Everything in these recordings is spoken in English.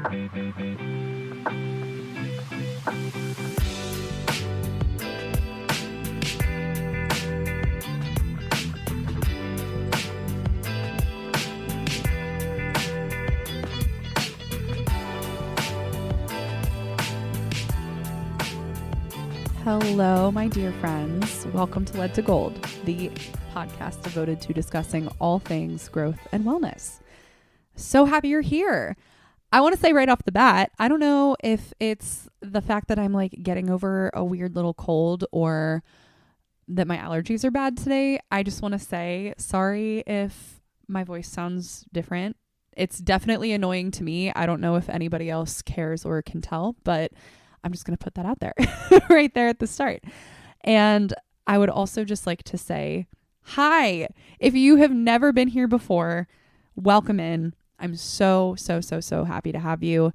Hello, my dear friends. Welcome to Lead to Gold, the podcast devoted to discussing all things growth and wellness. So happy you're here. I want to say right off the bat, I don't know if it's the fact that I'm like getting over a weird little cold or that my allergies are bad today. I just want to say sorry if my voice sounds different. It's definitely annoying to me. I don't know if anybody else cares or can tell, but I'm just going to put that out there right there at the start. And I would also just like to say, hi, if you have never been here before, welcome in. I'm so happy to have you.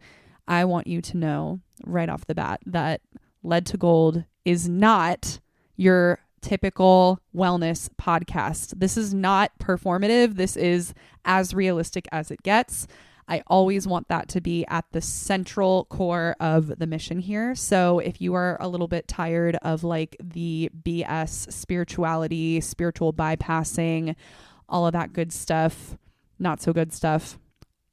I want you to know right off the bat that Lead to Gold is not your typical wellness podcast. This is not performative. This is as realistic as it gets. I always want that to be at the central core of the mission here. So if you are a little bit tired of like the BS spirituality, spiritual bypassing, all of that good stuff, not so good stuff,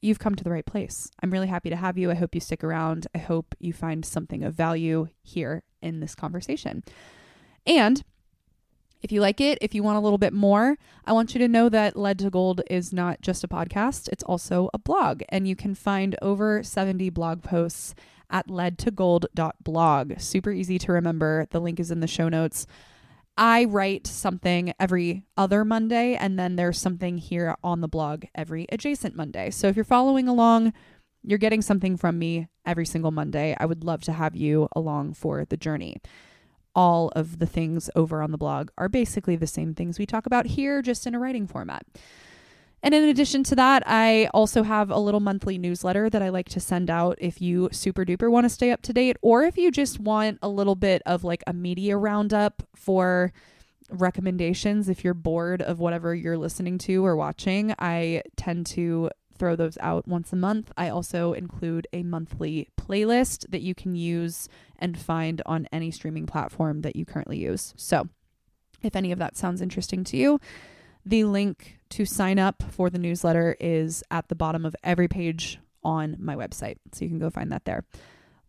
you've come to the right place. I'm really happy to have you. I hope you stick around. I hope you find something of value here in this conversation. And if you like it, if you want a little bit more, I want you to know that Lead to Gold is not just a podcast, it's also a blog. And you can find over 70 blog posts at leadtogold.blog. Super easy to remember. The link is in the show notes. I write something every other Monday, and then there's something here on the blog every adjacent Monday. So if you're following along, you're getting something from me every single Monday. I would love to have you along for the journey. All of the things over on the blog are basically the same things we talk about here, just in a writing format. And in addition to that, I also have a little monthly newsletter that I like to send out if you super duper want to stay up to date, or if you just want a little bit of like a media roundup for recommendations. If you're bored of whatever you're listening to or watching, I tend to throw those out once a month. I also include a monthly playlist that you can use and find on any streaming platform that you currently use. So if any of that sounds interesting to you, the link to sign up for the newsletter is at the bottom of every page on my website. So you can go find that there.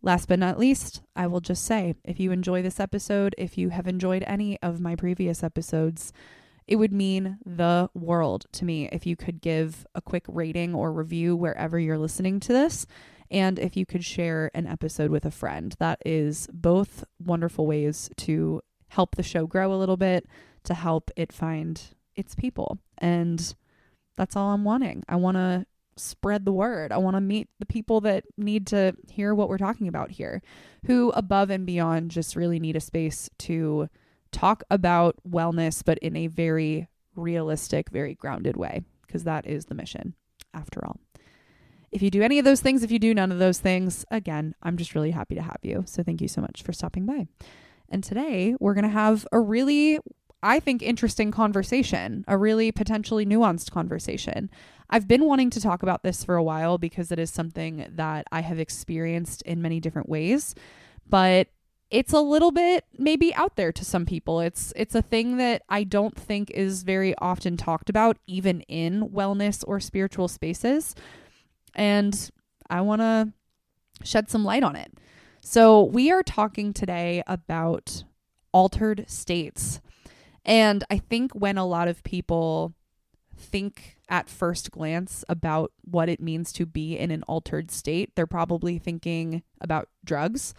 Last but not least, I will just say, if you enjoy this episode, if you have enjoyed any of my previous episodes, it would mean the world to me if you could give a quick rating or review wherever you're listening to this, and if you could share an episode with a friend. That is both wonderful ways to help the show grow a little bit, to help it find its people. And that's all I'm wanting. I want to spread the word. I want to meet the people that need to hear what we're talking about here, who above and beyond just really need a space to talk about wellness, but in a very realistic, very grounded way, because that is the mission after all. If you do any of those things, if you do none of those things, again, I'm just really happy to have you. So thank you so much for stopping by. And today we're going to have a really, I think, interesting conversation, a really potentially nuanced conversation. I've been wanting to talk about this for a while because it is something that I have experienced in many different ways, but it's a little bit maybe out there to some people. It's a thing that I don't think is very often talked about, even in wellness or spiritual spaces. And I want to shed some light on it. So we are talking today about altered states. And I think when a lot of people think at first glance about what it means to be in an altered state, they're probably thinking about drugs.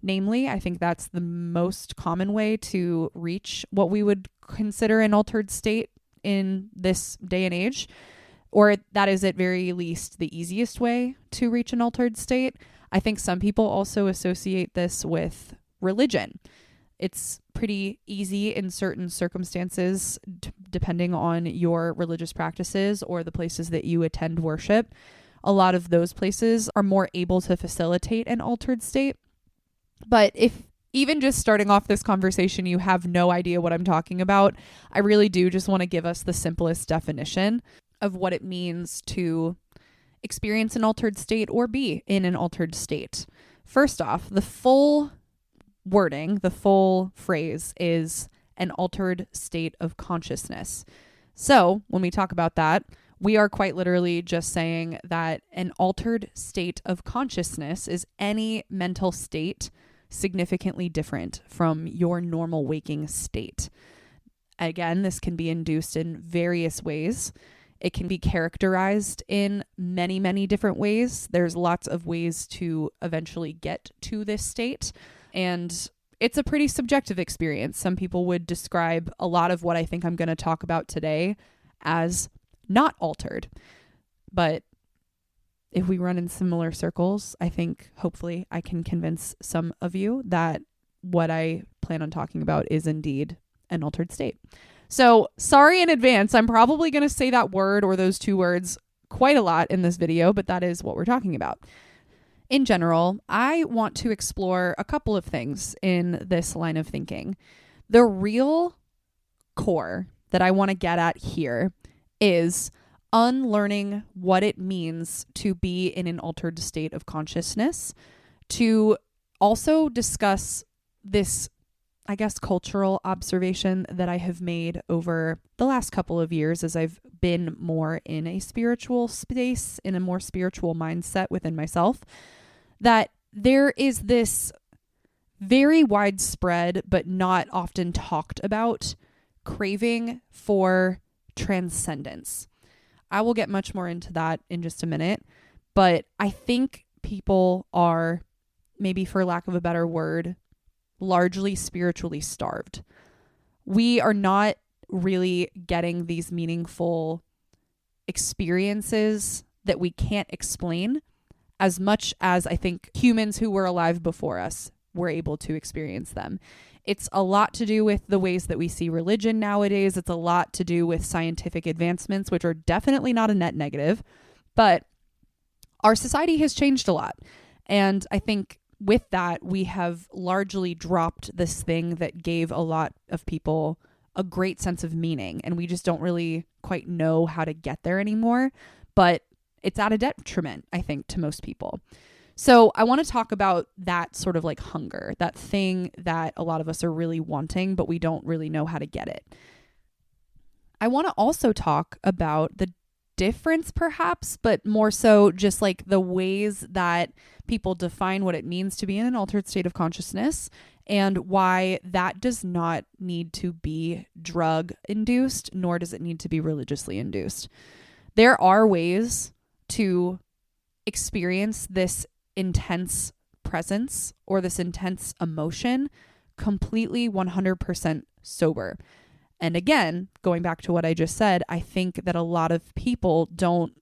Namely, I think that's the most common way to reach what we would consider an altered state in this day and age, or that is at very least the easiest way to reach an altered state. I think some people also associate this with religion. It's pretty easy in certain circumstances, depending on your religious practices or the places that you attend worship. A lot of those places are more able to facilitate an altered state. But if even just starting off this conversation, you have no idea what I'm talking about, I really do just want to give us the simplest definition of what it means to experience an altered state or be in an altered state. First off, the full wording, the full phrase is an altered state of consciousness. So when we talk about that, we are quite literally just saying that an altered state of consciousness is any mental state significantly different from your normal waking state. Again, this can be induced in various ways. It can be characterized in many, many different ways. There's lots of ways to eventually get to this state. And it's a pretty subjective experience. Some people would describe a lot of what I think I'm going to talk about today as not altered. But if we run in similar circles, I think hopefully I can convince some of you that what I plan on talking about is indeed an altered state. So sorry in advance, I'm probably going to say that word or those two words quite a lot in this video, but that is what we're talking about. In general, I want to explore a couple of things in this line of thinking. The real core that I want to get at here is unlearning what it means to be in an altered state of consciousness, to also discuss this, I guess, cultural observation that I have made over the last couple of years as I've been more in a spiritual space, in a more spiritual mindset within myself, that there is this very widespread but not often talked about craving for transcendence. I will get much more into that in just a minute, but I think people are, maybe for lack of a better word, largely spiritually starved. We are not really getting these meaningful experiences that we can't explain as much as I think humans who were alive before us were able to experience them. It's a lot to do with the ways that we see religion nowadays. It's a lot to do with scientific advancements, which are definitely not a net negative, but our society has changed a lot. And I think with that, we have largely dropped this thing that gave a lot of people a great sense of meaning. And we just don't really quite know how to get there anymore. But it's at a detriment, I think, to most people. So I want to talk about that sort of like hunger, that thing that a lot of us are really wanting, but we don't really know how to get it. I want to also talk about the difference perhaps, but more so just like the ways that people define what it means to be in an altered state of consciousness and why that does not need to be drug induced, nor does it need to be religiously induced. There are ways to experience this intense presence or this intense emotion completely 100% sober. And again, going back to what I just said, I think that a lot of people don't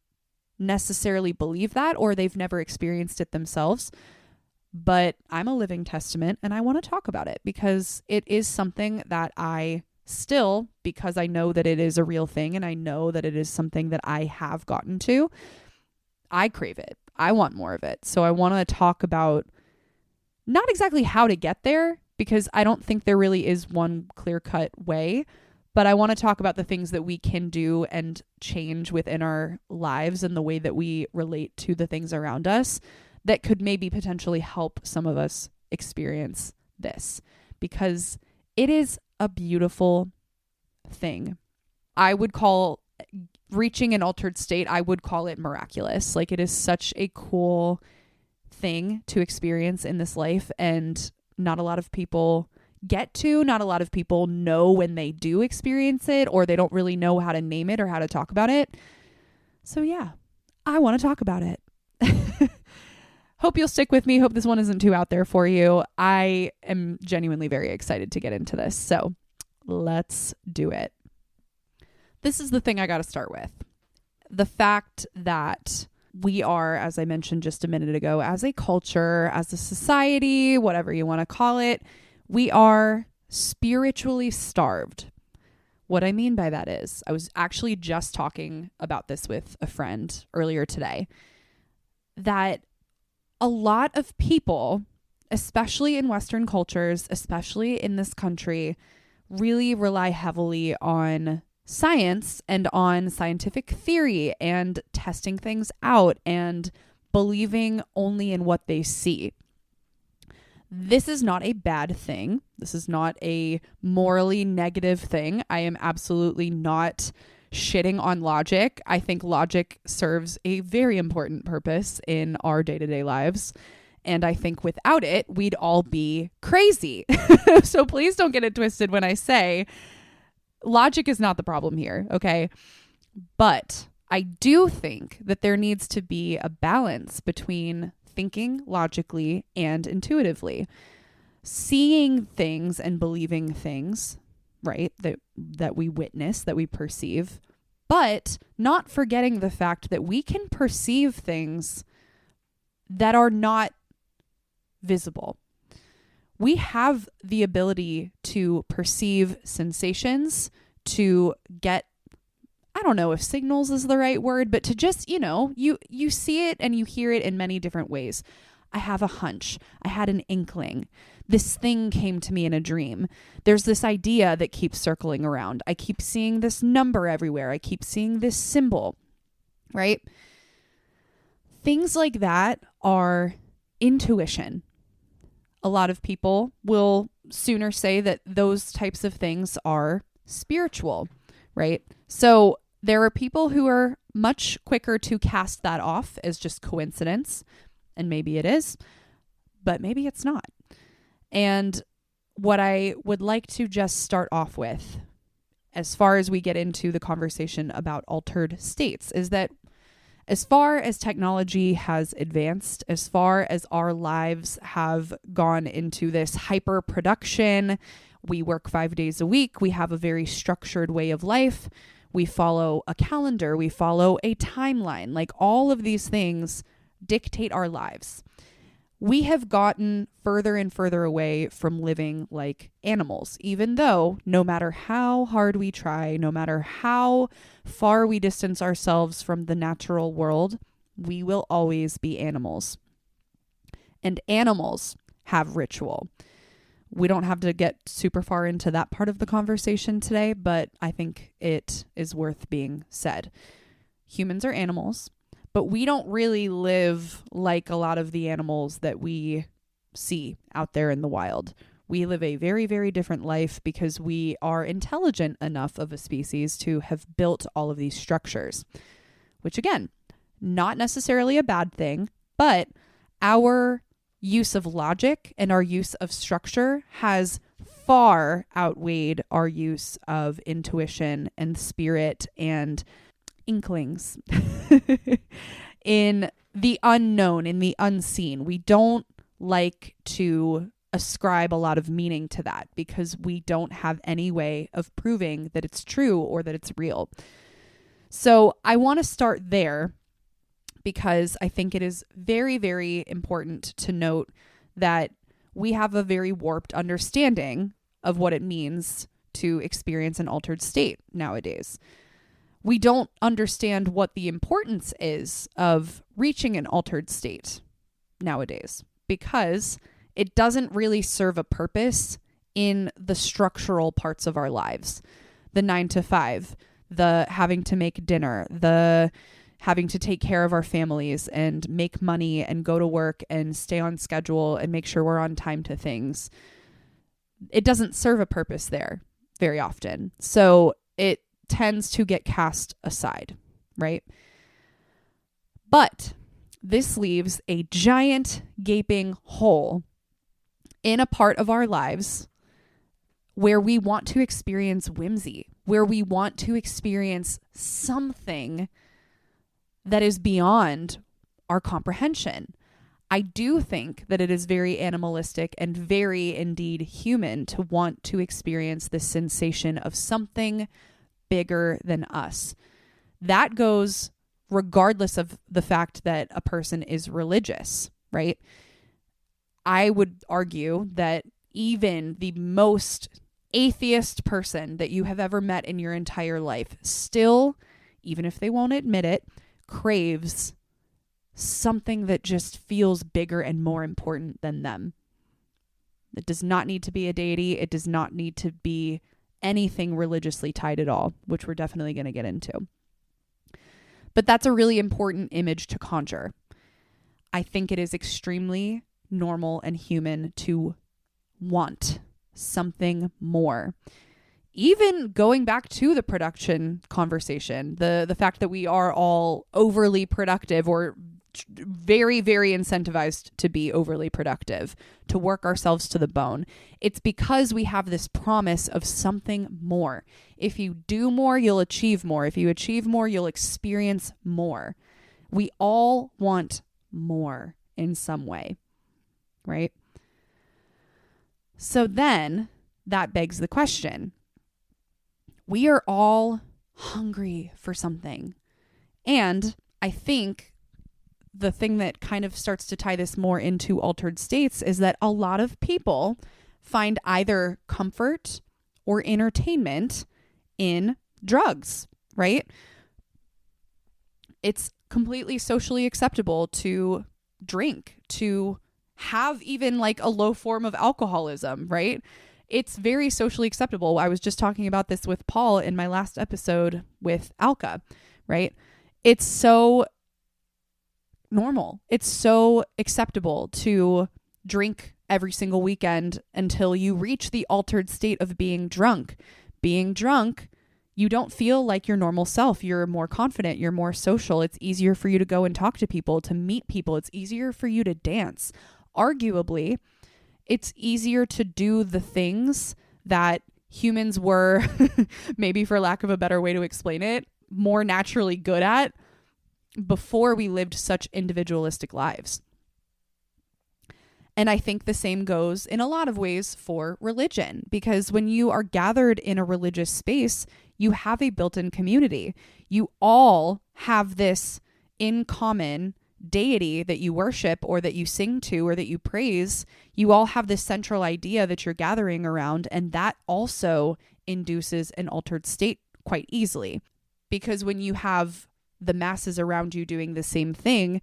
necessarily believe that, or they've never experienced it themselves. But I'm a living testament and I want to talk about it because it is something that I still, because I know that it is a real thing and I know that it is something that I have gotten to, I crave it. I want more of it. So I want to talk about not exactly how to get there, because I don't think there really is one clear-cut way, but I want to talk about the things that we can do and change within our lives and the way that we relate to the things around us that could maybe potentially help some of us experience this, because it is a beautiful thing. I would call reaching an altered state, I would call it miraculous. Like, it is such a cool thing to experience in this life, and not a lot of people get to, not a lot of people know when they do experience it, or they don't really know how to name it or how to talk about it. So yeah, I want to talk about it. Hope you'll stick with me. Hope this one isn't too out there for you. I am genuinely very excited to get into this. So let's do it. This is the thing I got to start with. The fact that we are, as I mentioned just a minute ago, as a culture, as a society, whatever you want to call it, we are spiritually starved. What I mean by that is, I was actually just talking about this with a friend earlier today, that a lot of people, especially in Western cultures, especially in this country, really rely heavily on science and on scientific theory and testing things out and believing only in what they see. This is not a bad thing. This is not a morally negative thing. I am absolutely not shitting on logic. I think logic serves a very important purpose in our day-to-day lives. And I think without it, we'd all be crazy. So please don't get it twisted when I say logic is not the problem here, okay? But I do think that there needs to be a balance between thinking logically and intuitively. Seeing things and believing things, right, that we witness, that we perceive, but not forgetting the fact that we can perceive things that are not visible. We have the ability to perceive sensations, to get, I don't know if signals is the right word, but to just, you see it and you hear it in many different ways. I have a hunch. I had an inkling. This thing came to me in a dream. There's this idea that keeps circling around. I keep seeing this number everywhere. I keep seeing this symbol, right? Things like that are intuition. A lot of people will sooner say that those types of things are spiritual, right? So there are people who are much quicker to cast that off as just coincidence, and maybe it is, but maybe it's not. And what I would like to just start off with, as far as we get into the conversation about altered states, is that as far as technology has advanced, as far as our lives have gone into this hyper production, we work 5 days a week, we have a very structured way of life, we follow a calendar, we follow a timeline, like all of these things dictate our lives. We have gotten further and further away from living like animals, even though no matter how hard we try, no matter how far we distance ourselves from the natural world, we will always be animals. And animals have ritual. We don't have to get super far into that part of the conversation today, but I think it is worth being said. Humans are animals. But we don't really live like a lot of the animals that we see out there in the wild. We live a very, very different life because we are intelligent enough of a species to have built all of these structures, which again, not necessarily a bad thing, but our use of logic and our use of structure has far outweighed our use of intuition and spirit and inklings in the unknown, in the unseen. We don't like to ascribe a lot of meaning to that because we don't have any way of proving that it's true or that it's real. So I want to start there because I think it is very, very important to note that we have a very warped understanding of what it means to experience an altered state nowadays. We don't understand what the importance is of reaching an altered state nowadays because it doesn't really serve a purpose in the structural parts of our lives. The 9 to 5, the having to make dinner, the having to take care of our families and make money and go to work and stay on schedule and make sure we're on time to things. It doesn't serve a purpose there very often. So it tends to get cast aside, right? But this leaves a giant gaping hole in a part of our lives where we want to experience whimsy, where we want to experience something that is beyond our comprehension. I do think that it is very animalistic and very indeed human to want to experience this sensation of something bigger than us. That goes regardless of the fact that a person is religious, right? I would argue that even the most atheist person that you have ever met in your entire life still, even if they won't admit it, craves something that just feels bigger and more important than them. It does not need to be a deity. It does not need to be anything religiously tied at all, which we're definitely going to get into. But that's a really important image to conjure. I think it is extremely normal and human to want something more. Even going back to the production conversation, the fact that we are all overly productive or very, very incentivized to be overly productive, to work ourselves to the bone. It's because we have this promise of something more. If you do more, you'll achieve more. If you achieve more, you'll experience more. We all want more in some way, right? So then that begs the question. We are all hungry for something. And I think the thing that kind of starts to tie this more into altered states is that a lot of people find either comfort or entertainment in drugs, right? It's completely socially acceptable to drink, to have even like a low form of alcoholism, right? It's very socially acceptable. I was just talking about this with Paul in my last episode with Alka, right? It's so normal. It's so acceptable to drink every single weekend until you reach the altered state of being drunk. Being drunk, you don't feel like your normal self. You're more confident. You're more social. It's easier for you to go and talk to people, to meet people. It's easier for you to dance. Arguably, it's easier to do the things that humans were, maybe for lack of a better way to explain it, more naturally good at before we lived such individualistic lives. And I think the same goes in a lot of ways for religion, because when you are gathered in a religious space, you have a built-in community. You all have this in common deity that you worship or that you sing to or that you praise. You all have this central idea that you're gathering around, and that also induces an altered state quite easily. Because when you have the masses around you doing the same thing,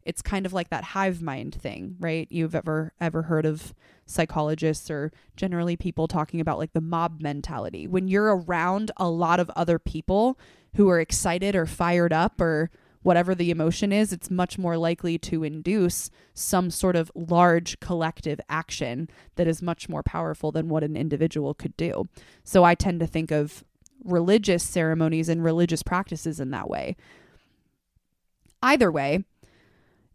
it's kind of like that hive mind thing, right? You've ever heard of psychologists or generally people talking about like the mob mentality. When you're around a lot of other people who are excited or fired up or whatever the emotion is, it's much more likely to induce some sort of large collective action that is much more powerful than what an individual could do. So I tend to think of religious ceremonies and religious practices in that way. Either way,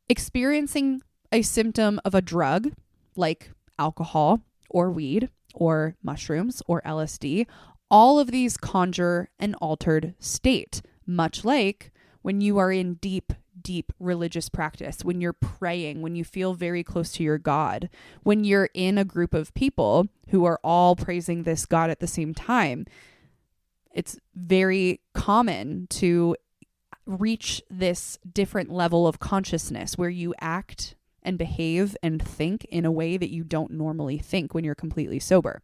experiencing a symptom of a drug like alcohol or weed or mushrooms or LSD, all of these conjure an altered state, much like when you are in deep, deep religious practice, when you're praying, when you feel very close to your God, when you're in a group of people who are all praising this God at the same time. It's very common to reach this different level of consciousness where you act and behave and think in a way that you don't normally think when you're completely sober.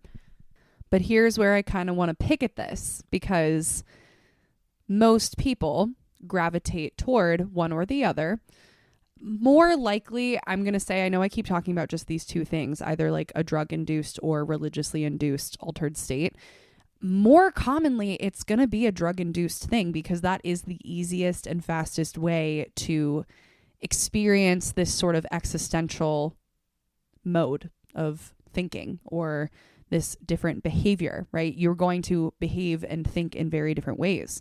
But here's where I kind of want to pick at this, because most people gravitate toward one or the other. More likely, I'm going to say, I know I keep talking about just these two things, either like a drug-induced or religiously induced altered state. More commonly, it's going to be a drug-induced thing because that is the easiest and fastest way to experience this sort of existential mode of thinking or this different behavior, right? You're going to behave and think in very different ways,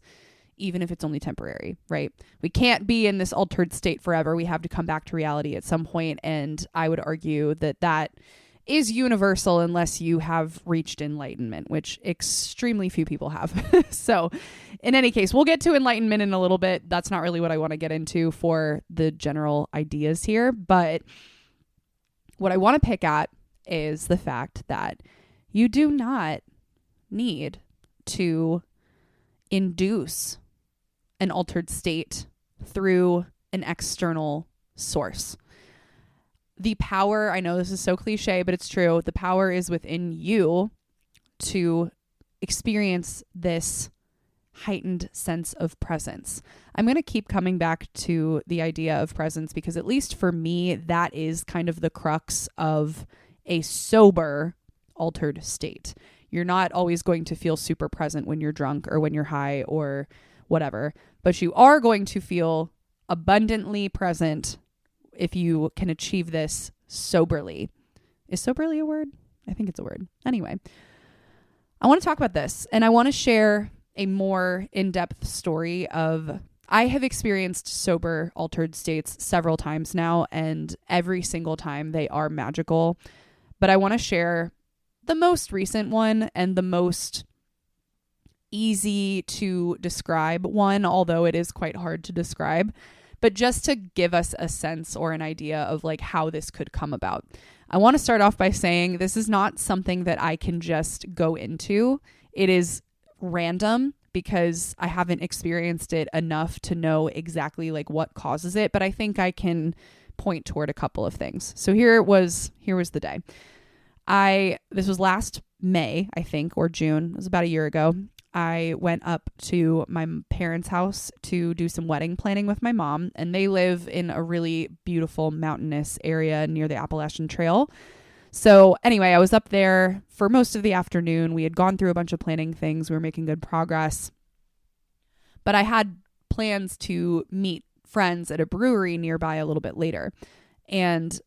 even if it's only temporary, right? We can't be in this altered state forever. We have to come back to reality at some point, and I would argue that that is universal unless you have reached enlightenment, which extremely few people have. So in any case, we'll get to enlightenment in a little bit. That's not really what I want to get into for the general ideas here. But what I want to pick at is the fact that you do not need to induce an altered state through an external source. The power, I know this is so cliche, but it's true. The power is within you to experience this heightened sense of presence. I'm going to keep coming back to the idea of presence because at least for me, that is kind of the crux of a sober altered state. You're not always going to feel super present when you're drunk or when you're high or whatever, but you are going to feel abundantly present if you can achieve this soberly. Is soberly a word? I think it's a word. Anyway, I want to talk about this, and I want to share a more in-depth story of I have experienced sober altered states several times now, and every single time they are magical. But I want to share the most recent one and the most easy to describe one, although it is quite hard to describe, but just to give us a sense or an idea of like how this could come about. I want to start off by saying this is not something that I can just go into. It is random because I haven't experienced it enough to know exactly like what causes it, but I think I can point toward a couple of things. So here was the day. This was last May, I think, or June. It was about a year ago. I went up to my parents' house to do some wedding planning with my mom, and they live in a really beautiful mountainous area near the Appalachian Trail. So anyway, I was up there for most of the afternoon. We had gone through a bunch of planning things. We were making good progress. But I had plans to meet friends at a brewery nearby a little bit later. And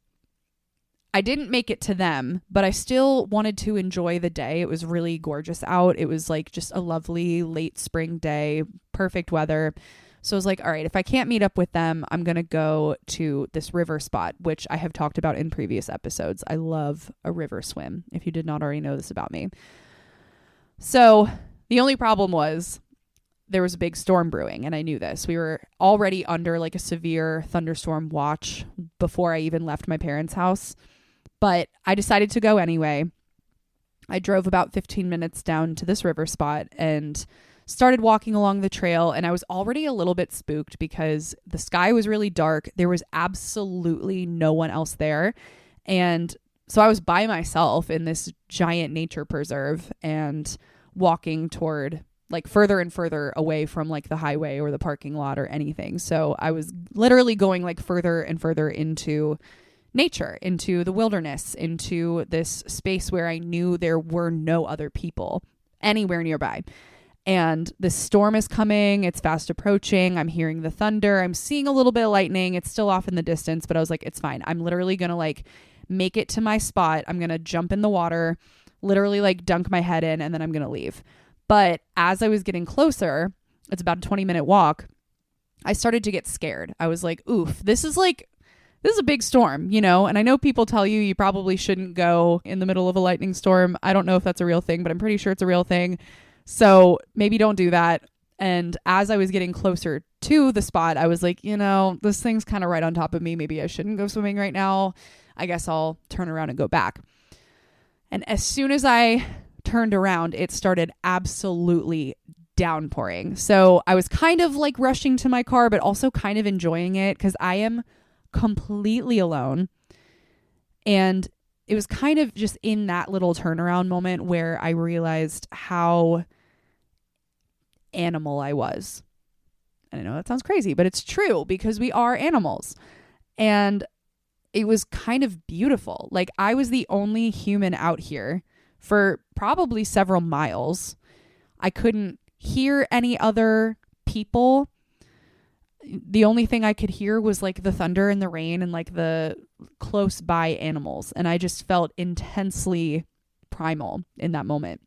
I didn't make it to them, but I still wanted to enjoy the day. It was really gorgeous out. It was like just a lovely late spring day, perfect weather. So I was like, all right, if I can't meet up with them, I'm going to go to this river spot, which I have talked about in previous episodes. I love a river swim, if you did not already know this about me. So the only problem was there was a big storm brewing, and I knew this. We were already under like a severe thunderstorm watch before I even left my parents' house. But I decided to go anyway. I drove about 15 minutes down to this river spot and started walking along the trail, and I was already a little bit spooked because the sky was really dark. There was absolutely no one else there. And so I was by myself in this giant nature preserve and walking toward like further and further away from like the highway or the parking lot or anything. So I was literally going like further and further into nature, into the wilderness, into this space where I knew there were no other people anywhere nearby. And the storm is coming. It's fast approaching. I'm hearing the thunder. I'm seeing a little bit of lightning. It's still off in the distance, but I was like, it's fine. I'm literally going to like make it to my spot. I'm going to jump in the water, literally like dunk my head in, and then I'm going to leave. But as I was getting closer, it's about a 20-minute walk, I started to get scared. I was like, oof, this is a big storm, you know? And I know people tell you you probably shouldn't go in the middle of a lightning storm. I don't know if that's a real thing, but I'm pretty sure it's a real thing. So maybe don't do that. And as I was getting closer to the spot, I was like, you know, this thing's kind of right on top of me. Maybe I shouldn't go swimming right now. I guess I'll turn around and go back. And as soon as I turned around, it started absolutely downpouring. So I was kind of like rushing to my car, but also kind of enjoying it because I am completely alone. And it was kind of just in that little turnaround moment where I realized how animal I was. And I know that sounds crazy, but it's true because we are animals. And it was kind of beautiful. Like I was the only human out here for probably several miles. I couldn't hear any other people. The only thing I could hear was like the thunder and the rain and like the close by animals. And I just felt intensely primal in that moment.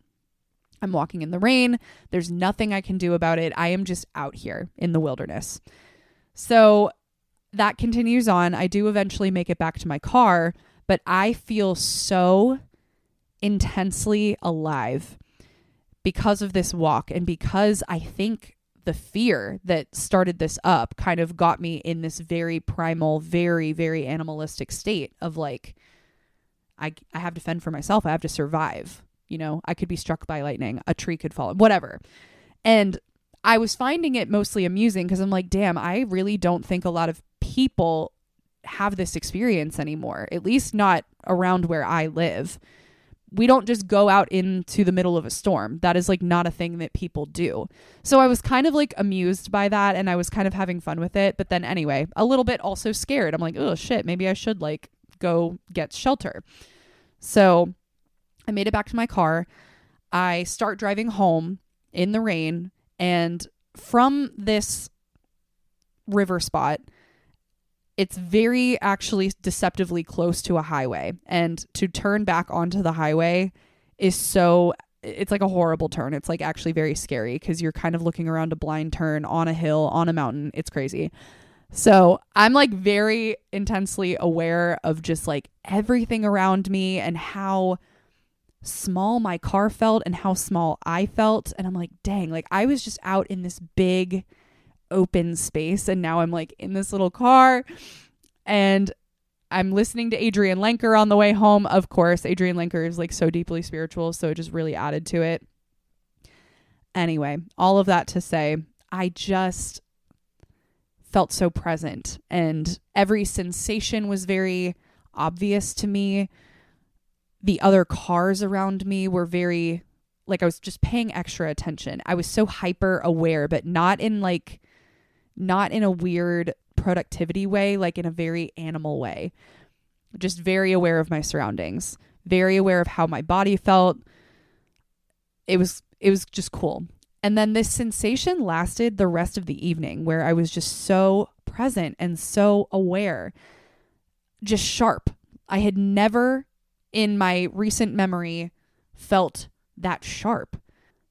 I'm walking in the rain. There's nothing I can do about it. I am just out here in the wilderness. So that continues on. I do eventually make it back to my car, but I feel so intensely alive because of this walk and because I think the fear that started this up kind of got me in this very primal, very, very animalistic state of like, I have to fend for myself. I have to survive. You know, I could be struck by lightning. A tree could fall, whatever. And I was finding it mostly amusing because I'm like, damn, I really don't think a lot of people have this experience anymore, at least not around where I live. We don't just go out into the middle of a storm. That is like not a thing that people do. So I was kind of like amused by that and I was kind of having fun with it. But then anyway, a little bit also scared. I'm like, oh shit, maybe I should like go get shelter. So I made it back to my car. I start driving home in the rain, and from this river spot, it's very actually deceptively close to a highway. And to turn back onto the highway it's like a horrible turn. It's like actually very scary because you're kind of looking around a blind turn on a hill, on a mountain. It's crazy. So I'm like very intensely aware of just like everything around me and how small my car felt and how small I felt. And I'm like, dang, like I was just out in this big open space, and now I'm like in this little car, and I'm listening to Adrian Lenker on the way home. Of course, Adrian Lenker is like so deeply spiritual, so it just really added to it. Anyway, all of that to say, I just felt so present, and every sensation was very obvious to me. The other cars around me were very, like I was just paying extra attention. I was so hyper aware, but not in a weird productivity way, like in a very animal way. Just very aware of my surroundings, very aware of how my body felt. It was just cool. And then this sensation lasted the rest of the evening, where I was just so present and so aware, just sharp. I had never in my recent memory felt that sharp.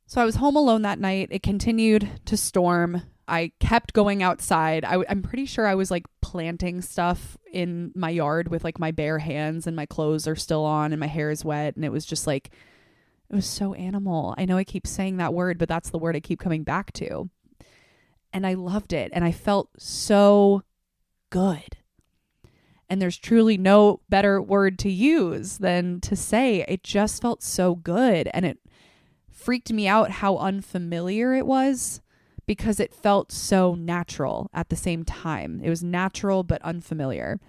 So I was home alone that night. It continued to storm. I kept going outside. I'm pretty sure I was like planting stuff in my yard with like my bare hands, and my clothes are still on and my hair is wet. And it was just like, it was so animal. I know I keep saying that word, but that's the word I keep coming back to. And I loved it. And I felt so good. And there's truly no better word to use than to say it just felt so good. And it freaked me out how unfamiliar it was, because it felt so natural at the same time. It was natural but unfamiliar.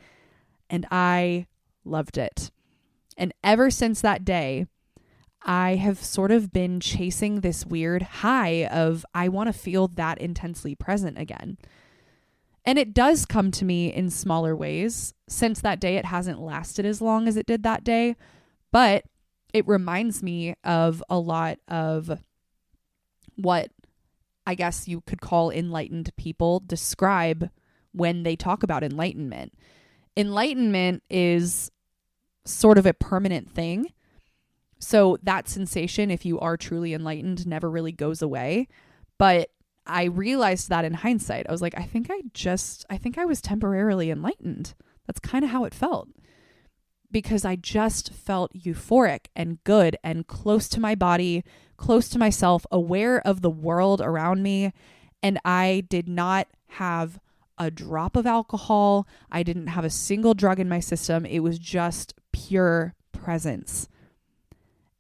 And I loved it. And ever since that day, I have sort of been chasing this weird high of I want to feel that intensely present again. And it does come to me in smaller ways. Since that day, it hasn't lasted as long as it did that day, but it reminds me of a lot of what I guess you could call enlightened people describe when they talk about enlightenment. Enlightenment is sort of a permanent thing. So that sensation, if you are truly enlightened, never really goes away. But I realized that in hindsight. I was like, I think I was temporarily enlightened. That's kind of how it felt. Because I just felt euphoric and good and close to my body, close to myself, aware of the world around me. And I did not have a drop of alcohol. I didn't have a single drug in my system. It was just pure presence.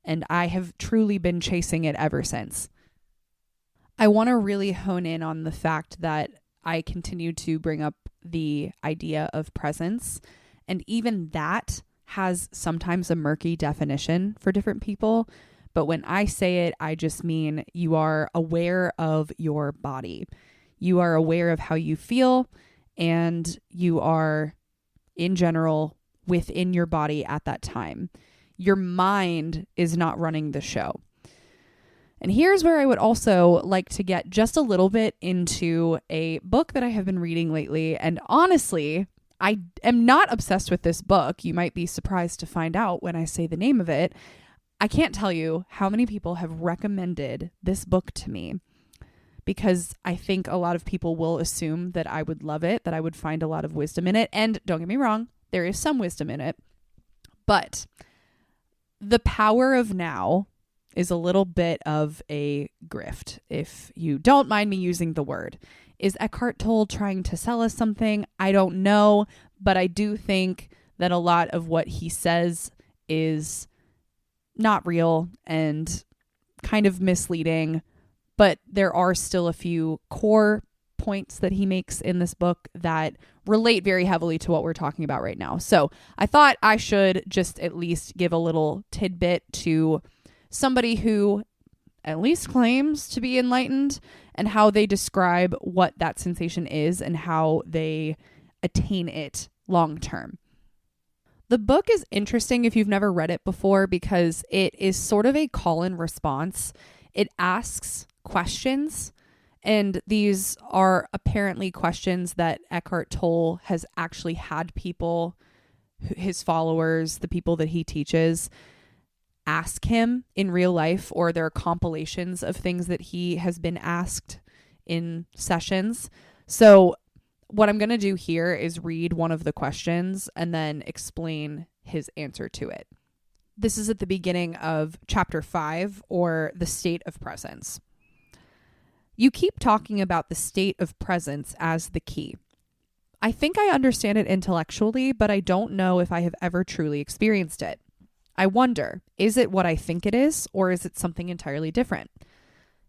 And I have truly been chasing it ever since. I want to really hone in on the fact that I continue to bring up the idea of presence. And even that has sometimes a murky definition for different people. But when I say it, I just mean you are aware of your body. You are aware of how you feel, and you are, in general, within your body at that time. Your mind is not running the show. And here's where I would also like to get just a little bit into a book that I have been reading lately. And honestly, I am not obsessed with this book. You might be surprised to find out when I say the name of it. I can't tell you how many people have recommended this book to me, because I think a lot of people will assume that I would love it, that I would find a lot of wisdom in it. And don't get me wrong, there is some wisdom in it. But The Power of Now is a little bit of a grift, if you don't mind me using the word. Is Eckhart Tolle trying to sell us something? I don't know, but I do think that a lot of what he says is not real and kind of misleading, but there are still a few core points that he makes in this book that relate very heavily to what we're talking about right now. So I thought I should just at least give a little tidbit to somebody who at least claims to be enlightened, and how they describe what that sensation is and how they attain it long term. The book is interesting if you've never read it before because it is sort of a call and response. It asks questions, and these are apparently questions that Eckhart Tolle has actually had people, his followers, the people that he teaches, ask him in real life, or there are compilations of things that he has been asked in sessions. So what I'm going to do here is read one of the questions and then explain his answer to it. This is at the beginning of chapter 5, or the state of presence. You keep talking about the state of presence as the key. I think I understand it intellectually, but I don't know if I have ever truly experienced it. I wonder, is it what I think it is, or is it something entirely different?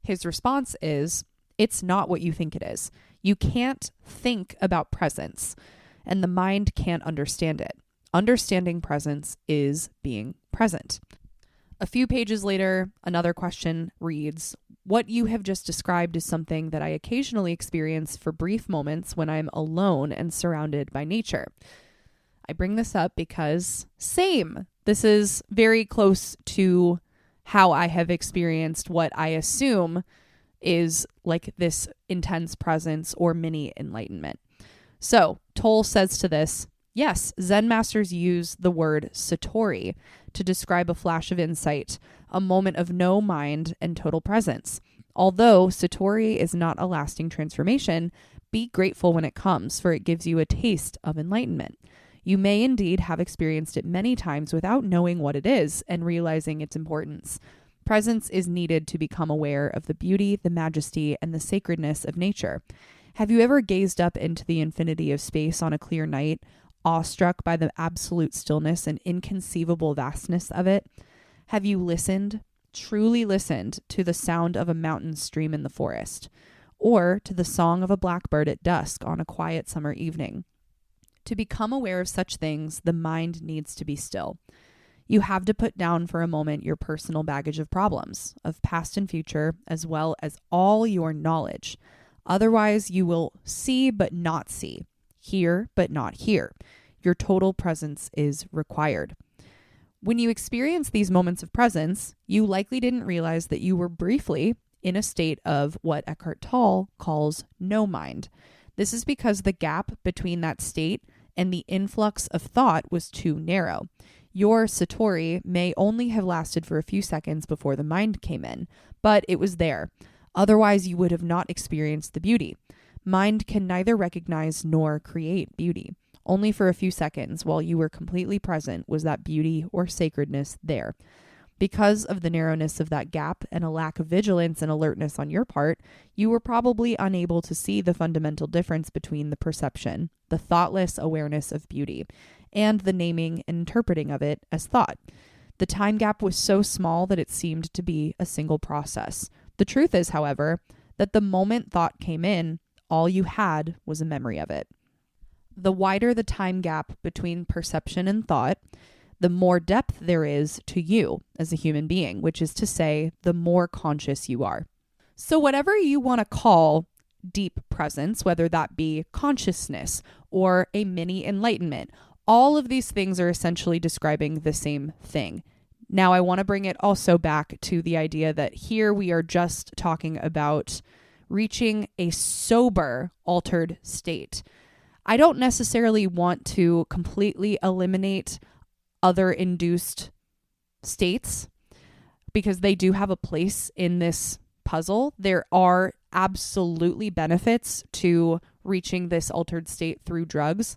His response is, it's not what you think it is. You can't think about presence, and the mind can't understand it. Understanding presence is being present. A few pages later, another question reads, what you have just described is something that I occasionally experience for brief moments when I'm alone and surrounded by nature. I bring this up because same. This is very close to how I have experienced what I assume is like this intense presence or mini enlightenment. So Tolle says to this, yes, Zen masters use the word satori to describe a flash of insight, a moment of no mind and total presence. Although satori is not a lasting transformation, be grateful when it comes, for it gives you a taste of enlightenment. You may indeed have experienced it many times without knowing what it is and realizing its importance. Presence is needed to become aware of the beauty, the majesty, and the sacredness of nature. Have you ever gazed up into the infinity of space on a clear night, awestruck by the absolute stillness and inconceivable vastness of it? Have you listened, truly listened, to the sound of a mountain stream in the forest, or to the song of a blackbird at dusk on a quiet summer evening? To become aware of such things, the mind needs to be still. You have to put down for a moment your personal baggage of problems, of past and future, as well as all your knowledge. Otherwise, you will see but not see, hear but not hear. Your total presence is required. When you experience these moments of presence, you likely didn't realize that you were briefly in a state of what Eckhart Tolle calls no mind. This is because the gap between that state and the influx of thought was too narrow. Your satori may only have lasted for a few seconds before the mind came in, but it was there. Otherwise, you would have not experienced the beauty. Mind can neither recognize nor create beauty. Only for a few seconds, while you were completely present, was that beauty or sacredness there. Because of the narrowness of that gap and a lack of vigilance and alertness on your part, you were probably unable to see the fundamental difference between the perception, the thoughtless awareness of beauty, and the naming and interpreting of it as thought. The time gap was so small that it seemed to be a single process. The truth is, however, that the moment thought came in, all you had was a memory of it. The wider the time gap between perception and thought, the more depth there is to you as a human being, which is to say, the more conscious you are. So whatever you want to call deep presence, whether that be consciousness or a mini enlightenment, all of these things are essentially describing the same thing. Now, I want to bring it also back to the idea that here we are just talking about reaching a sober, altered state. I don't necessarily want to completely eliminate other induced states because they do have a place in this puzzle. There are absolutely benefits to reaching this altered state through drugs,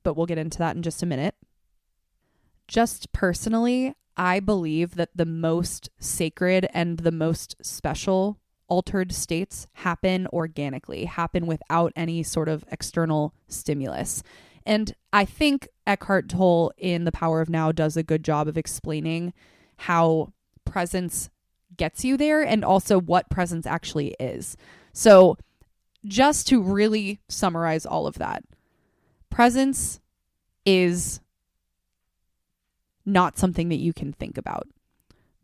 but we'll get into that in just a minute. Just personally, I believe that the most sacred and the most special altered states happen organically, happen without any sort of external stimulus. And I think Eckhart Tolle in The Power of Now does a good job of explaining how presence gets you there and also what presence actually is. So just to really summarize all of that, presence is not something that you can think about.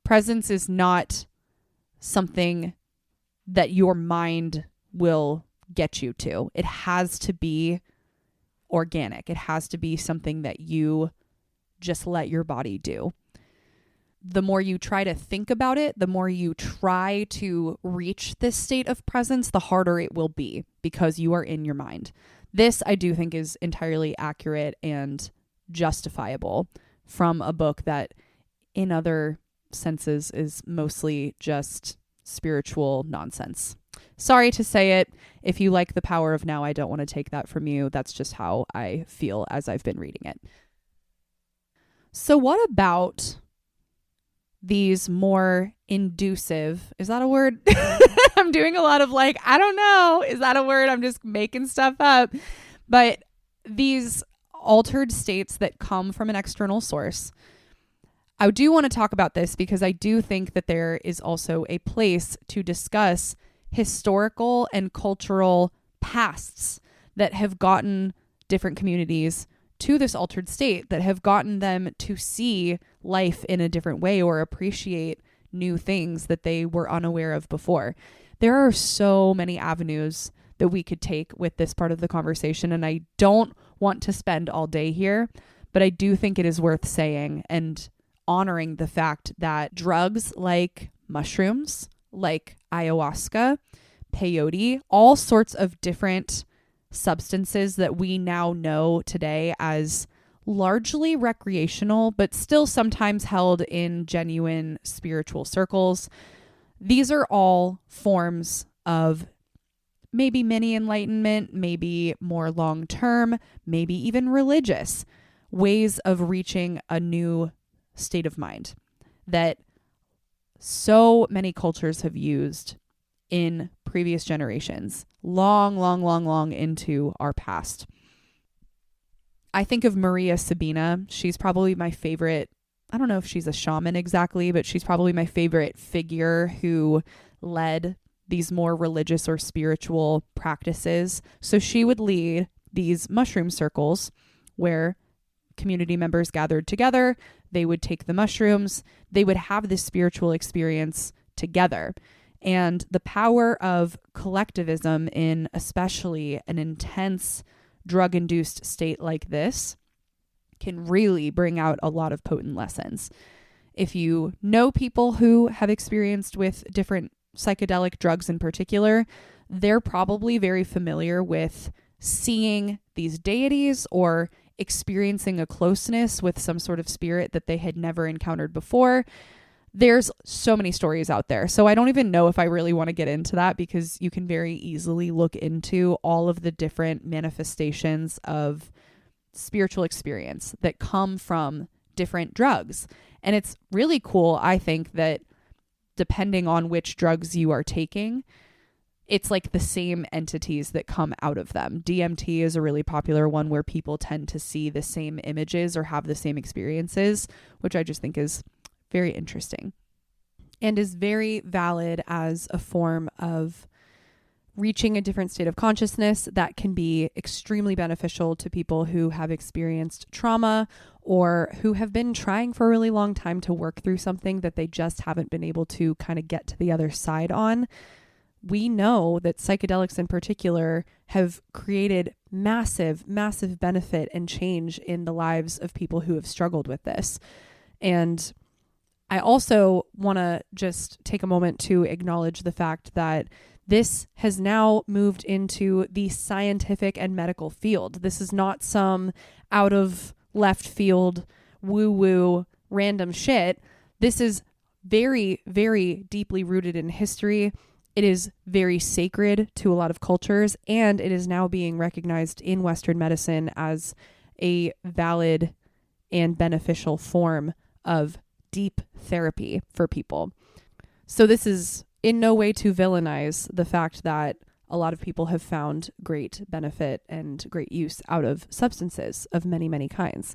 Presence is not something that your mind will get you to. It has to be organic. It has to be something that you just let your body do. The more you try to think about it, the more you try to reach this state of presence, the harder it will be because you are in your mind. This, I do think, is entirely accurate and justifiable from a book that in other senses is mostly just spiritual nonsense. Sorry to say it. If you like The Power of Now, I don't want to take that from you. That's just how I feel as I've been reading it. So what about these more inducive, is that a word? I'm doing a lot of I don't know. Is that a word? I'm just making stuff up. But these altered states that come from an external source. I do want to talk about this because I do think that there is also a place to discuss historical and cultural pasts that have gotten different communities to this altered state, that have gotten them to see life in a different way or appreciate new things that they were unaware of before. There are so many avenues that we could take with this part of the conversation, and I don't want to spend all day here, but I do think it is worth saying and honoring the fact that drugs like mushrooms, like ayahuasca, peyote, all sorts of different substances that we now know today as largely recreational, but still sometimes held in genuine spiritual circles. These are all forms of maybe mini enlightenment, maybe more long-term, maybe even religious ways of reaching a new state of mind that so many cultures have used in previous generations, long into our past. I think of Maria Sabina. She's probably my favorite. I don't know if she's a shaman exactly, but she's probably my favorite figure who led these more religious or spiritual practices. So she would lead these mushroom circles where community members gathered together. They would take the mushrooms. They would have this spiritual experience together. And the power of collectivism in especially an intense drug-induced state like this can really bring out a lot of potent lessons. If you know people who have experienced with different psychedelic drugs in particular, they're probably very familiar with seeing these deities or experiencing a closeness with some sort of spirit that they had never encountered before. There's so many stories out there. So I don't even know if I really want to get into that, because you can very easily look into all of the different manifestations of spiritual experience that come from different drugs. And it's really cool, I think, that depending on which drugs you are taking, it's like the same entities that come out of them. DMT is a really popular one where people tend to see the same images or have the same experiences, which I just think is very interesting and is very valid as a form of reaching a different state of consciousness that can be extremely beneficial to people who have experienced trauma or who have been trying for a really long time to work through something that they just haven't been able to kind of get to the other side on. We know that psychedelics in particular have created massive benefit and change in the lives of people who have struggled with this. And I also want to just take a moment to acknowledge the fact that this has now moved into the scientific and medical field. This is not some out of left field, woo-woo, random shit. This is very, very deeply rooted in history. It is very sacred to a lot of cultures, and it is now being recognized in Western medicine as a valid and beneficial form of deep therapy for people. So this is in no way to villainize the fact that a lot of people have found great benefit and great use out of substances of many, many kinds.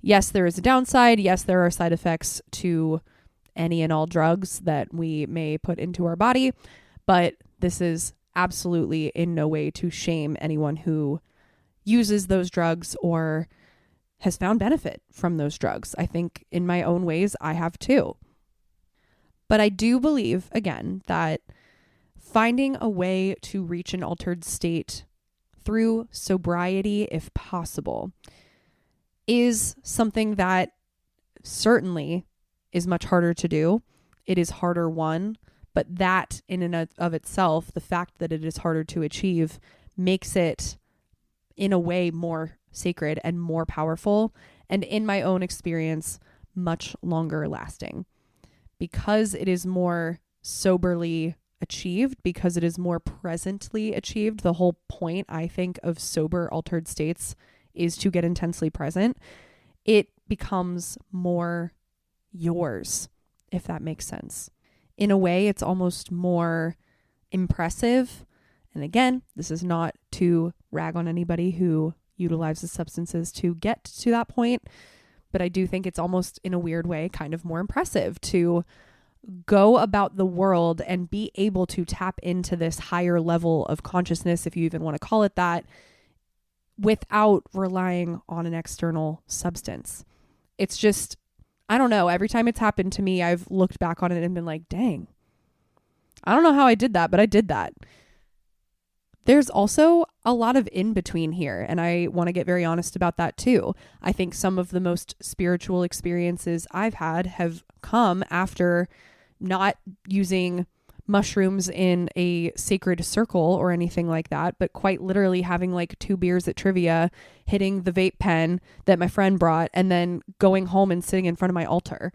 Yes, there is a downside. Yes, there are side effects to any and all drugs that we may put into our body, but this is absolutely in no way to shame anyone who uses those drugs or has found benefit from those drugs. I think in my own ways, I have too. But I do believe, again, that finding a way to reach an altered state through sobriety, if possible, is something that certainly is much harder to do. It is harder won, but that in and of itself, the fact that it is harder to achieve makes it in a way more sacred and more powerful. And in my own experience, much longer lasting because it is more soberly achieved, because it is more presently achieved. The whole point, I think, of sober altered states is to get intensely present. It becomes more yours, if that makes sense. In a way, it's almost more impressive. And again, this is not to rag on anybody who utilizes substances to get to that point, but I do think it's almost in a weird way kind of more impressive to go about the world and be able to tap into this higher level of consciousness, if you even want to call it that, without relying on an external substance. It's just, I don't know, every time it's happened to me, I've looked back on it and been like, dang, I don't know how I did that, but I did that. There's also a lot of in between here, and I want to get very honest about that too. I think some of the most spiritual experiences I've had have come after not using mushrooms in a sacred circle or anything like that, but quite literally having like 2 beers at trivia, hitting the vape pen that my friend brought, and then going home and sitting in front of my altar.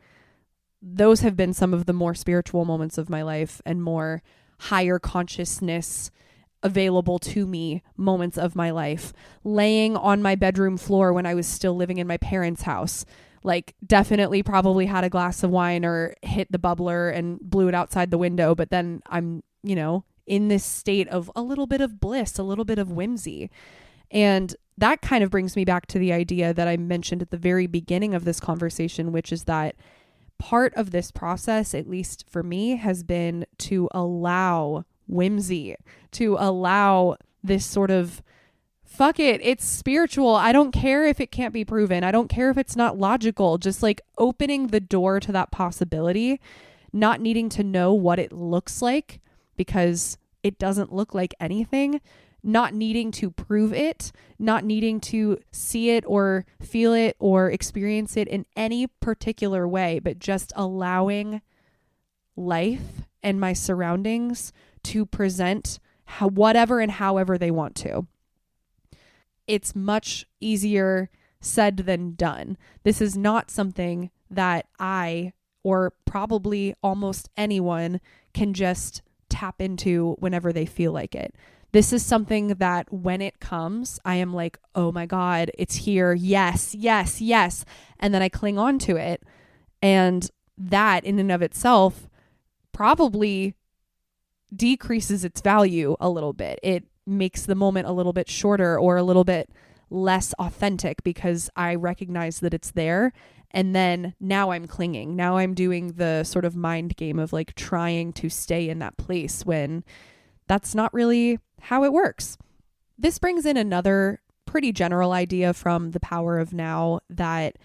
Those have been some of the more spiritual moments of my life and more higher consciousness available to me moments of my life. Laying on my bedroom floor when I was still living in my parents' house, like definitely probably had a glass of wine or hit the bubbler and blew it outside the window. But then I'm, in this state of a little bit of bliss, a little bit of whimsy. And that kind of brings me back to the idea that I mentioned at the very beginning of this conversation, which is that part of this process, at least for me, has been to allow whimsy, to allow this sort of, fuck it, it's spiritual. I don't care if it can't be proven. I don't care if it's not logical. Just like opening the door to that possibility, not needing to know what it looks like because it doesn't look like anything, not needing to prove it, not needing to see it or feel it or experience it in any particular way, but just allowing life and my surroundings to present whatever and however they want to. It's much easier said than done. This is not something that I, or probably almost anyone, can just tap into whenever they feel like it. This is something that when it comes, I am like, oh my God, it's here. Yes, yes, yes. And then I cling on to it. And that in and of itself probably decreases its value a little bit. It makes the moment a little bit shorter or a little bit less authentic because I recognize that it's there. And then now I'm clinging. Now I'm doing the sort of mind game of like trying to stay in that place when that's not really how it works. This brings in another pretty general idea from The Power of Now that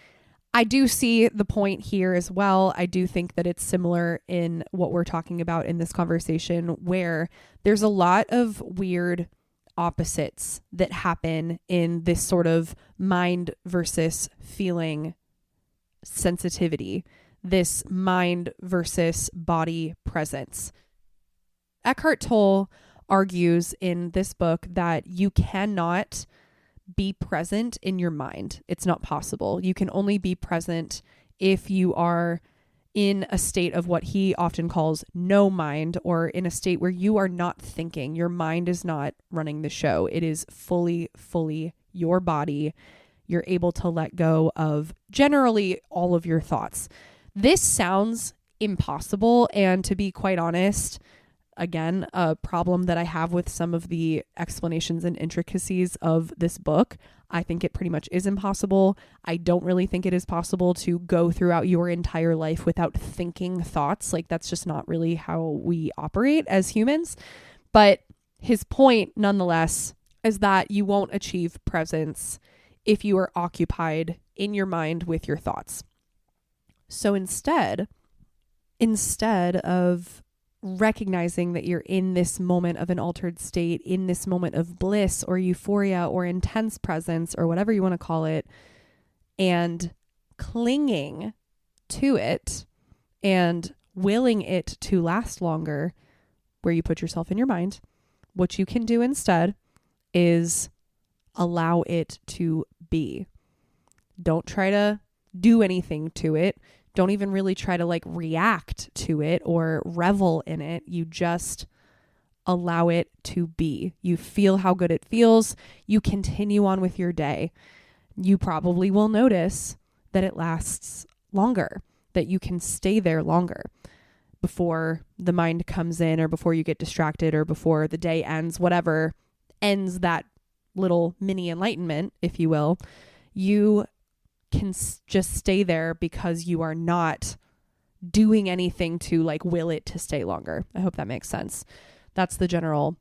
I do see the point here as well. I do think that it's similar in what we're talking about in this conversation, where there's a lot of weird opposites that happen in this sort of mind versus feeling sensitivity, this mind versus body presence. Eckhart Tolle argues in this book that you cannot be present in your mind. It's not possible. You can only be present if you are in a state of what he often calls no mind, or in a state where you are not thinking. Your mind is not running the show. It is fully your body. You're able to let go of generally all of your thoughts. This sounds impossible, and to be quite honest, again, a problem that I have with some of the explanations and intricacies of this book. I think it pretty much is impossible. I don't really think it is possible to go throughout your entire life without thinking thoughts. Like, that's just not really how we operate as humans. But his point, nonetheless, is that you won't achieve presence if you are occupied in your mind with your thoughts. So instead of recognizing that you're in this moment of an altered state, in this moment of bliss or euphoria or intense presence or whatever you want to call it, and clinging to it and willing it to last longer, where you put yourself in your mind, what you can do instead is allow it to be. Don't try to do anything to it. Don't even really try to like react to it or revel in it. You just allow it to be. You feel how good it feels. You continue on with your day. You probably will notice that it lasts longer, that you can stay there longer before the mind comes in or before you get distracted or before the day ends, whatever ends that little mini enlightenment, if you will. You can just stay there because you are not doing anything to like will it to stay longer. I hope that makes sense. That's the general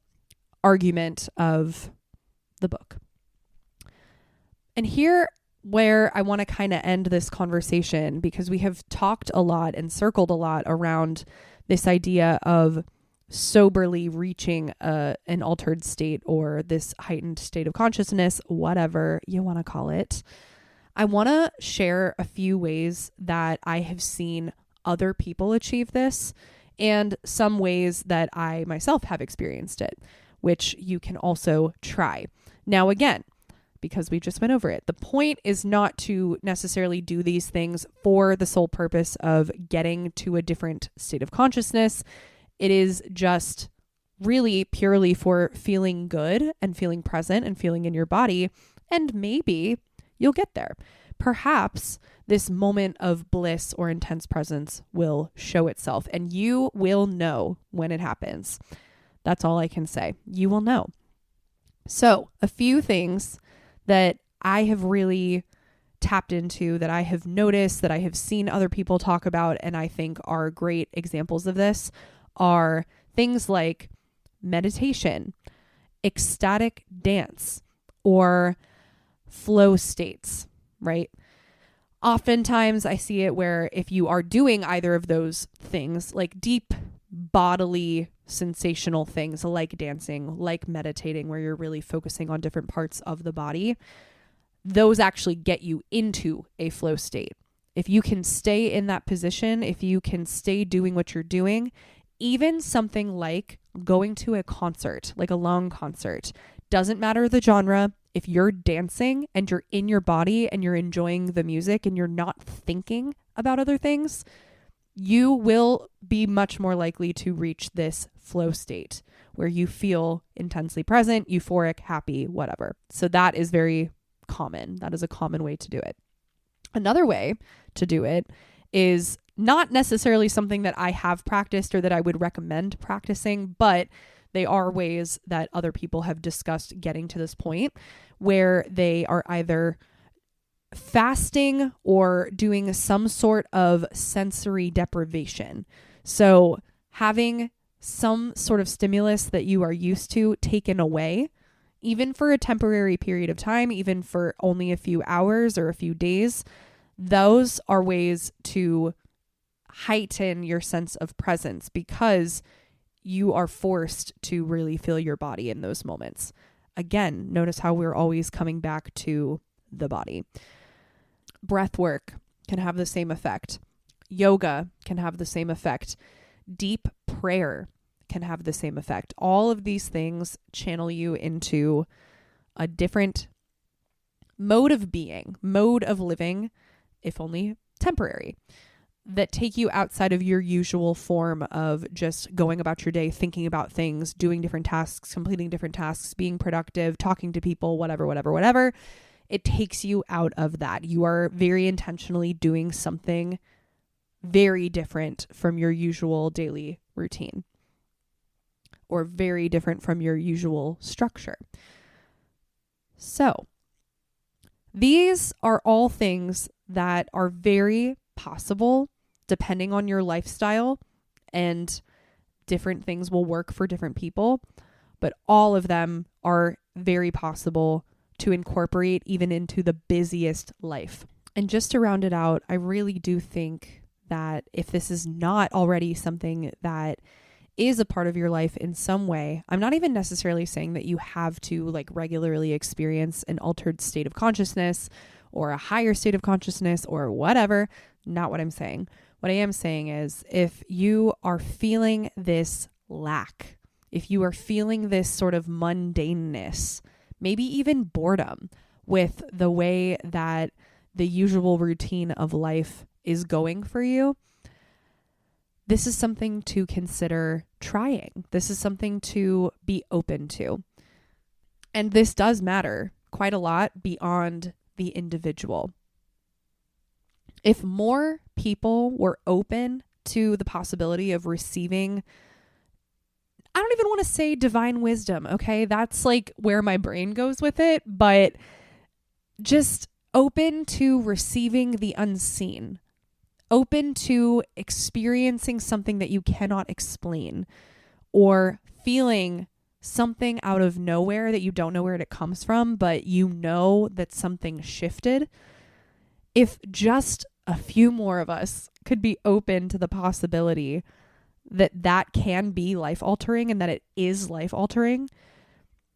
argument of the book. And here where I want to kind of end this conversation, because we have talked a lot and circled a lot around this idea of soberly reaching an altered state or this heightened state of consciousness, whatever you want to call it. I want to share a few ways that I have seen other people achieve this and some ways that I myself have experienced it, which you can also try. Now, again, because we just went over it, the point is not to necessarily do these things for the sole purpose of getting to a different state of consciousness. It is just really purely for feeling good and feeling present and feeling in your body. And maybe you'll get there. Perhaps this moment of bliss or intense presence will show itself, and you will know when it happens. That's all I can say. You will know. So, a few things that I have really tapped into, that I have noticed, that I have seen other people talk about, and I think are great examples of this, are things like meditation, ecstatic dance, or flow states, right? Oftentimes I see it where if you are doing either of those things, like deep bodily sensational things like dancing, like meditating, where you're really focusing on different parts of the body, those actually get you into a flow state. If you can stay in that position, if you can stay doing what you're doing, even something like going to a concert, like a long concert, doesn't matter the genre. If you're dancing and you're in your body and you're enjoying the music and you're not thinking about other things, you will be much more likely to reach this flow state where you feel intensely present, euphoric, happy, whatever. So that is very common. That is a common way to do it. Another way to do it is not necessarily something that I have practiced or that I would recommend practicing, but they are ways that other people have discussed getting to this point where they are either fasting or doing some sort of sensory deprivation. So having some sort of stimulus that you are used to taken away, even for a temporary period of time, even for only a few hours or a few days, those are ways to heighten your sense of presence because you are forced to really feel your body in those moments. Again, notice how we're always coming back to the body. Breath work can have the same effect. Yoga can have the same effect. Deep prayer can have the same effect. All of these things channel you into a different mode of being, mode of living, if only temporary, that take you outside of your usual form of just going about your day, thinking about things, doing different tasks, completing different tasks, being productive, talking to people, whatever. It takes you out of that. You are very intentionally doing something very different from your usual daily routine or very different from your usual structure. So these are all things that are very possible depending on your lifestyle, and different things will work for different people, but all of them are very possible to incorporate even into the busiest life. And just to round it out, I really do think that if this is not already something that is a part of your life in some way, I'm not even necessarily saying that you have to like regularly experience an altered state of consciousness or a higher state of consciousness or whatever. not what I'm saying. What I am saying is if you are feeling this lack, if you are feeling this sort of mundaneness, maybe even boredom with the way that the usual routine of life is going for you, this is something to consider trying. This is something to be open to. And this does matter quite a lot beyond the individual. If more people were open to the possibility of receiving, I don't even want to say divine wisdom, okay? That's like where my brain goes with it, but just open to receiving the unseen, open to experiencing something that you cannot explain, or feeling something out of nowhere that you don't know where it comes from, but you know that something shifted. If just a few more of us could be open to the possibility that that can be life altering and that it is life altering,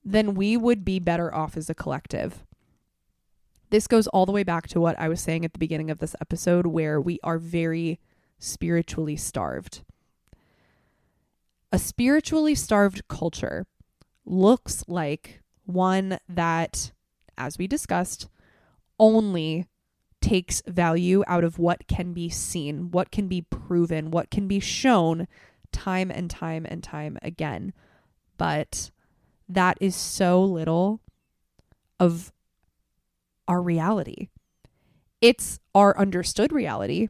then we would be better off as a collective. This goes all the way back to what I was saying at the beginning of this episode, where we are very spiritually starved. A spiritually starved culture looks like one that, as we discussed, only takes value out of what can be seen, what can be proven, what can be shown time and time and time again. But that is so little of our reality. It's our understood reality,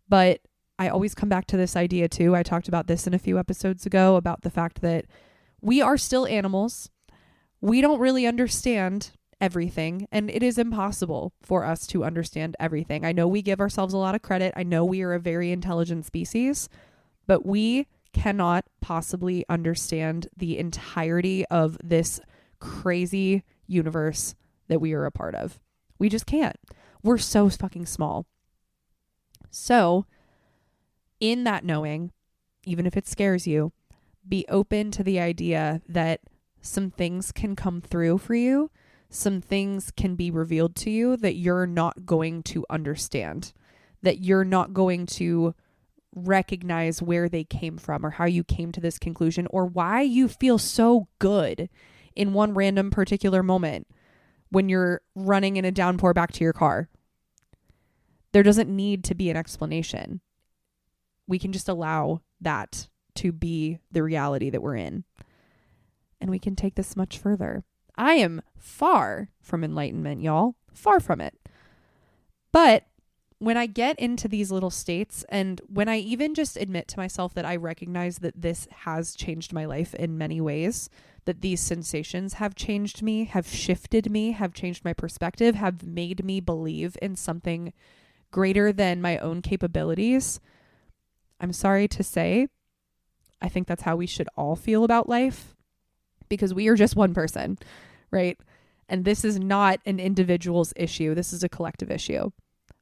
but I always come back to this idea too. I talked about this in a few episodes ago about the fact that we are still animals. We don't really understand everything, and it is impossible for us to understand everything. I know we give ourselves a lot of credit. I know we are a very intelligent species, but we cannot possibly understand the entirety of this crazy universe that we are a part of. We just can't. We're so fucking small. So, in that knowing, even if it scares you, be open to the idea that some things can come through for you. Some things can be revealed to you that you're not going to understand, that you're not going to recognize where they came from or how you came to this conclusion or why you feel so good in one random particular moment when you're running in a downpour back to your car. There doesn't need to be an explanation. We can just allow that to be the reality that we're in. And we can take this much further. I am far from enlightenment, y'all. Far from it. But when I get into these little states, and when I even just admit to myself that I recognize that this has changed my life in many ways, that these sensations have changed me, have shifted me, have changed my perspective, have made me believe in something greater than my own capabilities, I'm sorry to say, I think that's how we should all feel about life, because we are just one person, right? And this is not an individual's issue. This is a collective issue.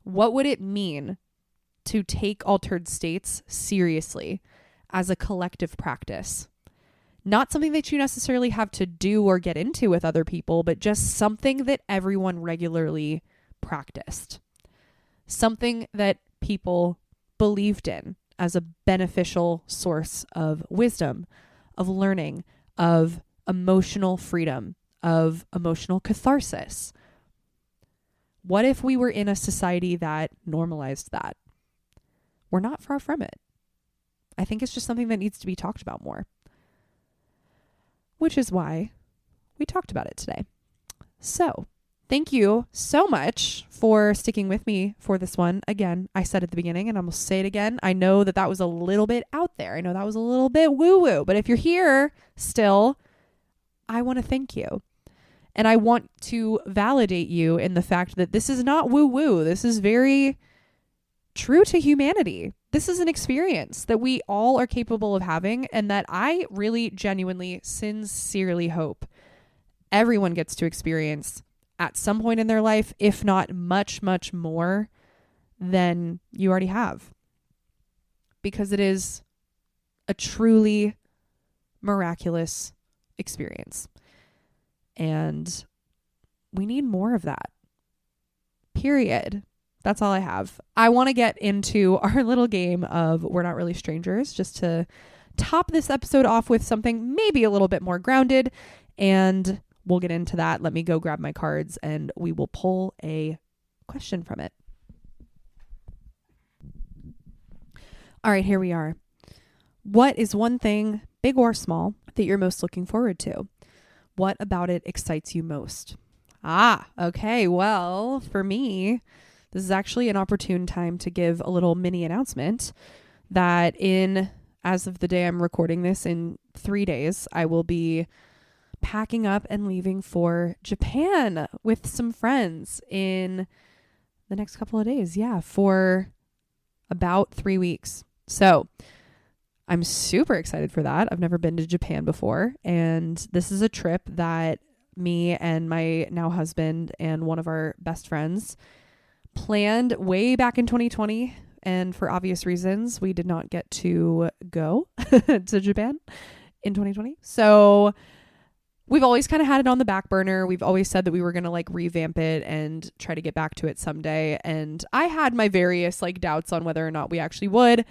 What would it mean to take altered states seriously as a collective practice? Not something that you necessarily have to do or get into with other people, but just something that everyone regularly practiced. Something that people believed in as a beneficial source of wisdom, of learning, of emotional freedom, of emotional catharsis. What if we were in a society that normalized that? We're not far from it. I think it's just something that needs to be talked about more, which is why we talked about it today. So, thank you so much for sticking with me for this one. Again, I said at the beginning and I'm going to say it again. I know that that was a little bit out there. I know that was a little bit woo-woo, but if you're here still, I want to thank you. And I want to validate you in the fact that this is not woo-woo. This is very true to humanity. This is an experience that we all are capable of having, and that I really genuinely, sincerely hope everyone gets to experience at some point in their life, if not much, much more than you already have. Because it is a truly miraculous experience. And we need more of that. Period. That's all I have. I want to get into our little game of We're Not Really Strangers, just to top this episode off with something maybe a little bit more grounded, and we'll get into that. Let me go grab my cards and we will pull a question from it. All right, here we are. What is one thing, big or small, that you're most looking forward to? What about it excites you most? Okay. Well, for me, this is actually an opportune time to give a little mini announcement that as of the day I'm recording this, in 3 days, I will be packing up and leaving for Japan with some friends in the next couple of days. Yeah, for about 3 weeks. So I'm super excited for that. I've never been to Japan before, and this is a trip that me and my now husband and one of our best friends planned way back in 2020. And for obvious reasons, we did not get to go to Japan in 2020. So we've always kind of had it on the back burner. We've always said that we were going to like revamp it and try to get back to it someday. And I had my various like doubts on whether or not we actually would,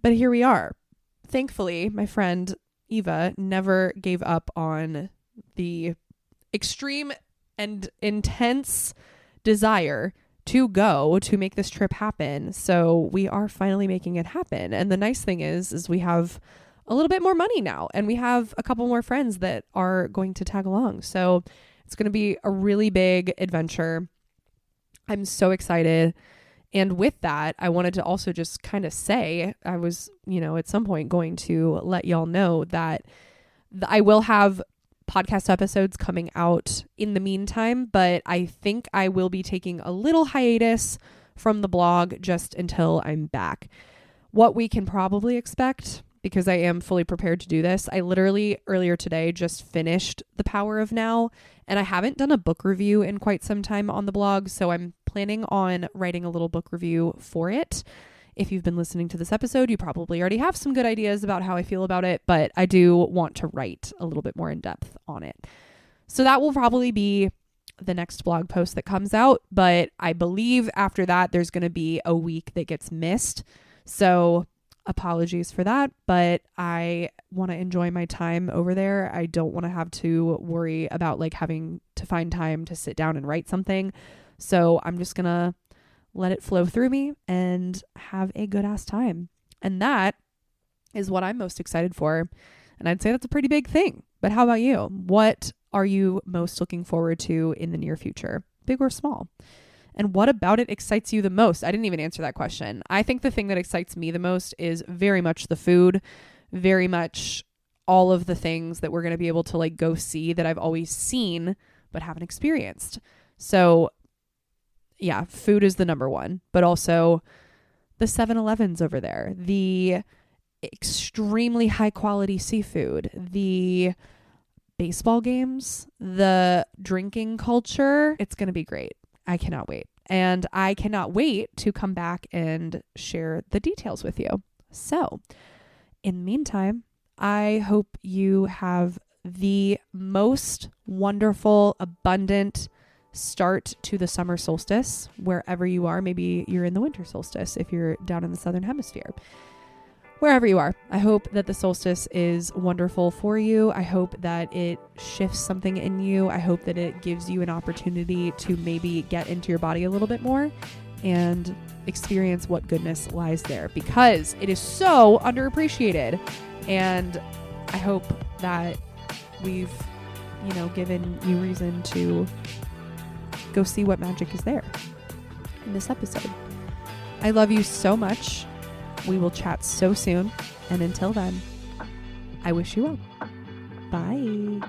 but here we are. Thankfully, my friend Eva never gave up on the extreme and intense desire to go to make this trip happen. So we are finally making it happen. And the nice thing is we have a little bit more money now, and we have a couple more friends that are going to tag along. So it's going to be a really big adventure. I'm so excited. And with that, I wanted to also just kind of say, I was, at some point going to let y'all know that I will have podcast episodes coming out in the meantime, but I think I will be taking a little hiatus from the blog just until I'm back. What we can probably expect, because I am fully prepared to do this, I literally earlier today just finished The Power of Now, and I haven't done a book review in quite some time on the blog, so I'm planning on writing a little book review for it. If you've been listening to this episode, you probably already have some good ideas about how I feel about it, but I do want to write a little bit more in depth on it. So that will probably be the next blog post that comes out, but I believe after that, there's going to be a week that gets missed. So apologies for that, but I want to enjoy my time over there. I don't want to have to worry about like having to find time to sit down and write something. So I'm just going to let it flow through me and have a good ass time. And that is what I'm most excited for. And I'd say that's a pretty big thing. But how about you? What are you most looking forward to in the near future, big or small? And what about it excites you the most? I didn't even answer that question. I think the thing that excites me the most is very much the food, very much all of the things that we're going to be able to like go see that I've always seen but haven't experienced. So yeah, food is the number one, but also the 7-Elevens over there, the extremely high quality seafood, the baseball games, the drinking culture. It's going to be great. I cannot wait. And I cannot wait to come back and share the details with you. So in the meantime, I hope you have the most wonderful, abundant start to the summer solstice, wherever you are. Maybe you're in the winter solstice if you're down in the southern hemisphere. Wherever you are, I hope that the solstice is wonderful for you. I hope that it shifts something in you. I hope that it gives you an opportunity to maybe get into your body a little bit more and experience what goodness lies there, because it is so underappreciated. And I hope that we've, given you reason to go see what magic is there in this episode. I love you so much. We will chat so soon. And until then, I wish you well. Bye.